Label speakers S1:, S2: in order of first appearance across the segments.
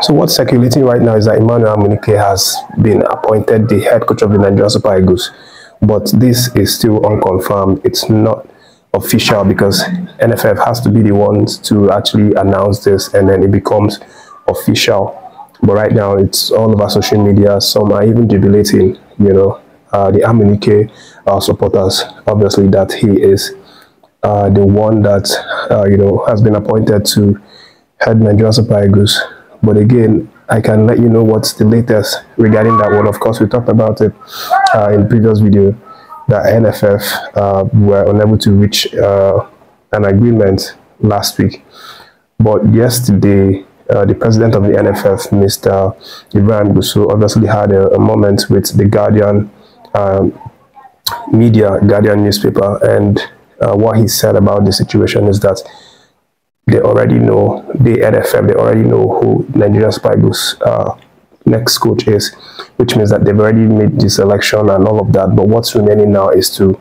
S1: So what's circulating right now is that amunike has been appointed the head coach of the Nigerian Super Eagles, but this is still unconfirmed. It's not official because NFF has to be the ones to actually announce this, and then it becomes official. But right now it's all over social media. Some are even jubilating, the amunike supporters, obviously, that he is the one that has been appointed to head Nigerian Super Eagles. But again, I can let you know what's the latest regarding that one. Of course, we talked about it in the previous video, that NFF were unable to reach an agreement last week. But yesterday, the president of the NFF, Mr. Ibrahim Gusau, obviously had a moment with the Guardian Guardian newspaper, and what he said about the situation is that they already know, the NFF, they already know who Nigerian Super Eagles next coach is, which means that they've already made the selection and all of that. But what's remaining now is to,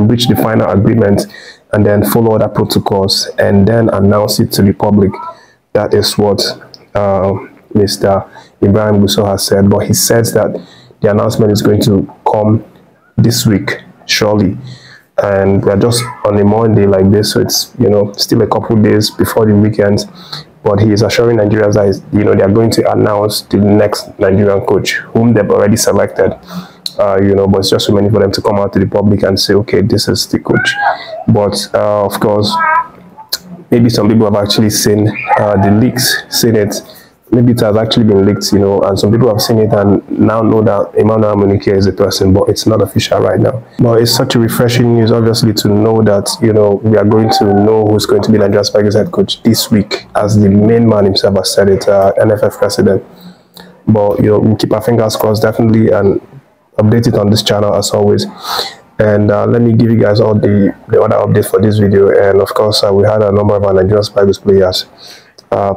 S1: reach the final agreement and then follow other protocols and then announce it to the public. That is what Mr. Ibrahim Gusau has said. But he says that the announcement is going to come this week, surely. And we're just on a Monday like this, so it's still a couple days before the weekend. But he is assuring Nigerians that they are going to announce the next Nigerian coach, whom they've already selected. But it's just remaining for them to come out to the public and say, okay, this is the coach. But of course, maybe some people have actually seen the leaks, seen it. Maybe it has actually been leaked, and some people have seen it and now know that amunike is a person, but it's not official right now. But it's such a refreshing news, obviously, to know that, we are going to know who's going to be Nigerian Super Eagles head coach this week, as the main man himself has said it, NFF President. But, we'll keep our fingers crossed, definitely, and update it on this channel as always. And let me give you guys all the other updates for this video. And of course, we had a number of our Nigerian Super Eagles players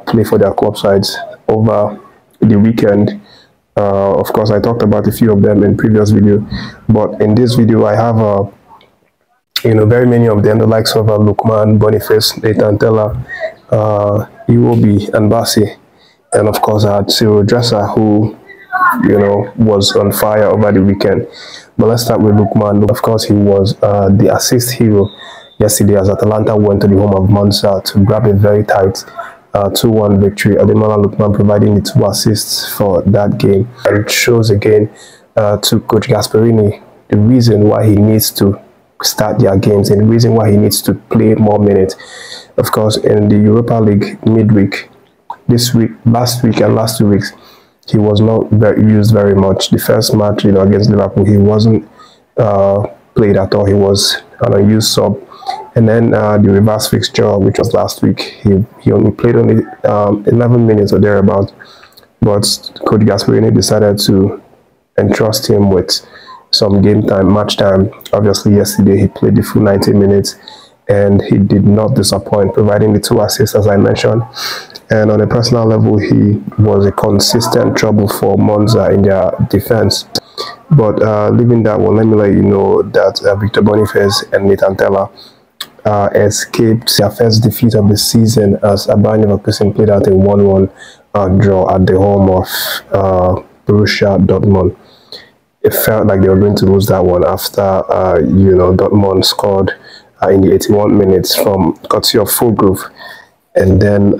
S1: play for their club sides over the weekend. Of course, I talked about a few of them in previous video, but in this video I have very many of them, the likes of Lookman, Boniface, Teller, Iwobi, and Basi, and of course I had Cyril Dresser, who was on fire over the weekend. But let's start with Lookman. Of course, he was the assist hero yesterday as Atalanta went to the home of Monza to grab a very tight 2-1 victory. Ademola Lookman providing the 2 assists for that game, and it shows again to Coach Gasperini the reason why he needs to start their games and the reason why he needs to play more minutes. Of course, in the Europa League midweek, this week, last week and last 2 weeks, he was not used very much. The first match, against Liverpool, he wasn't played at all. He was an unused sub. And then the reverse fixture, which was last week, he only played 11 minutes or thereabout. But Coach Gasperini decided to entrust him with some game time, match time. Obviously, yesterday he played the full 90 minutes, and he did not disappoint, providing the 2 assists, as I mentioned. And on a personal level, he was a consistent trouble for Monza in their defense. But leaving that one, let me let you know that Victor Boniface and Teller escaped their first defeat of the season as Ibrahim played out a 1-1 draw at the home of Borussia Dortmund. It felt like they were going to lose that one after Dortmund scored in the 81 minutes from courtesy of Fulgrove. And then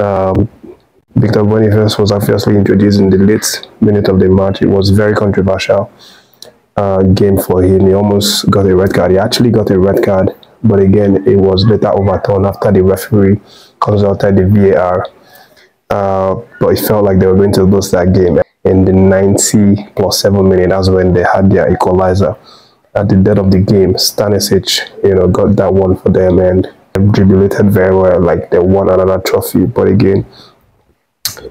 S1: Victor Boniface was obviously introduced in the late minute of the match. It was very controversial game for him. He almost got a red card. He actually got a red card, but again, it was later overturned after the referee consulted the VAR. But it felt like they were going to lose that game. In the 90+7 minute, that's when they had their equalizer. At the dead of the game, Stanisic, got that one for them, and jubilated very well, like they won another trophy. But again,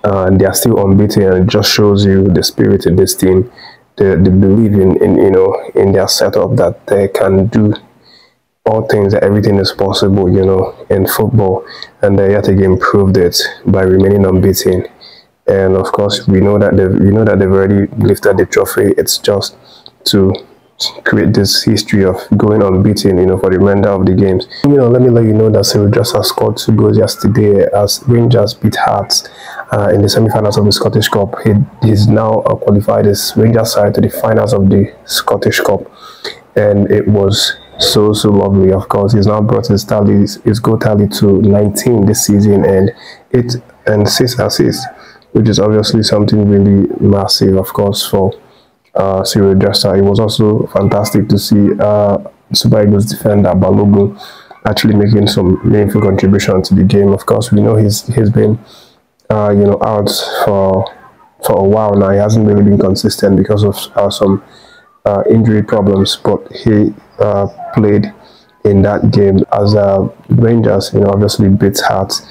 S1: they are still unbeaten, and it just shows you the spirit in this team, the belief in their setup, that they can do all things, that everything is possible, in football, and they yet again proved it by remaining unbeaten. And of course, we know that they've already lifted the trophy. It's just to create this history of going unbeaten, for the remainder of the games. Let me let you know that Cyril Dresser scored 2 goals yesterday as Rangers beat Hearts in the semi-finals of the Scottish Cup. He's now qualified his Rangers side to the finals of the Scottish Cup, and it was so lovely. Of course, he's now brought his goal tally to 19 this season, and 6 assists, which is obviously something really massive, of course, for Cyril Dresser. It was also fantastic to see Super Eagles defender Balogun actually making some meaningful contribution to the game. Of course, we know he's been out for a while now. He hasn't really been consistent because of some injury problems, but he played in that game as Rangers obviously beat Hearts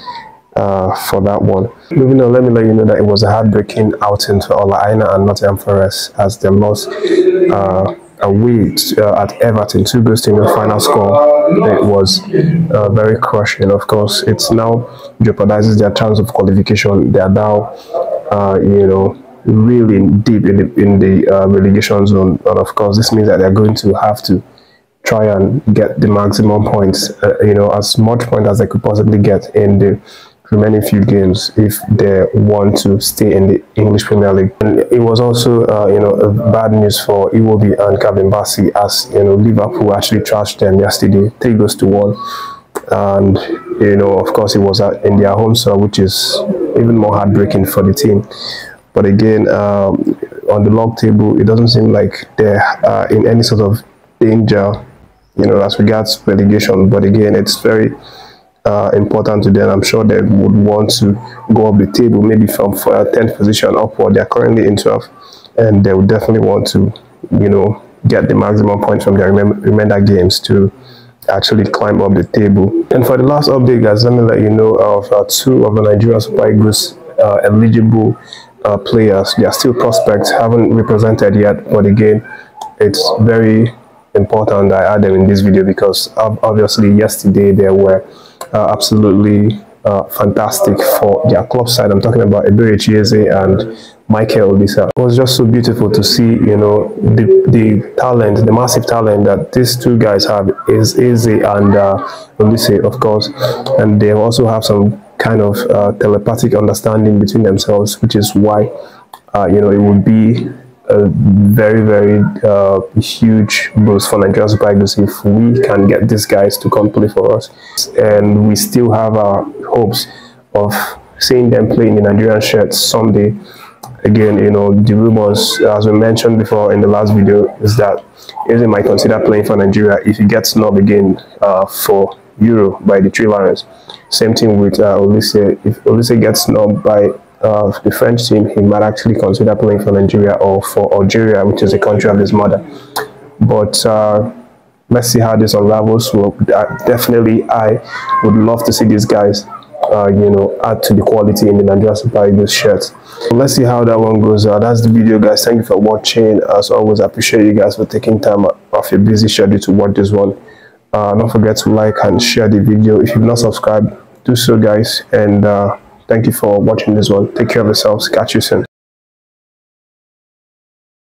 S1: for that one. Moving on, let me let you know that it was a heartbreaking outing for Ola Aina and Nottingham Forest as they lost away at Everton 2 goals to the final score. It was very crushing. Of course, it's now jeopardizes their chance of qualification. They are now really deep in the relegation zone, and of course this means that they're going to have to try and get the maximum points, as much points as they could possibly get in the remaining few games if they want to stay in the English Premier League. And it was also bad news for Iwobi and Calvin Bassey, as Liverpool actually trashed them yesterday 3 goals to 1, and of course it was in their home soil, which is even more heartbreaking for the team. But again, on the log table, it doesn't seem like they're in any sort of danger as regards relegation. But again, it's very important to them. I'm sure they would want to go up the table, maybe from 10th position upward. They're currently in 12th, and they would definitely want to get the maximum points from their remainder games to actually climb up the table. And for the last update, guys, let me let you know of 2 of the Nigerian Super Eagles eligible players. They are still prospects, haven't represented yet, but again, it's very important I add them in this video because obviously yesterday they were absolutely fantastic for their club side. I'm talking about Ebere Chieze and Michael Olisa. It was just so beautiful to see, the talent, the massive talent that these 2 guys have is Eze and Olise, of course, and they also have some kind of telepathic understanding between themselves, which is why it would be a very huge boost for Nigeria Super Eagles if we can get these guys to come play for us. And we still have our hopes of seeing them play in the Nigerian shirts someday. Again, the rumors, as we mentioned before in the last video, is that Eze might consider playing for Nigeria if he gets snubbed again for Euro by the Three Lions. Same thing with Olise. If Olise gets snubbed by the French team, he might actually consider playing for Nigeria or for Algeria, which is the country of his mother. But let's see how this unravels. Well, definitely, I would love to see these guys, add to the quality in the Nigeria Super Eagles shirt. Let's see how that one goes. That's the video, guys. Thank you for watching. As always, I appreciate you guys for taking time off your busy schedule to watch this one. Don't forget to like and share the video. If you've not subscribed, do so, guys. And thank you for watching this one. Take care of yourselves. Catch you soon.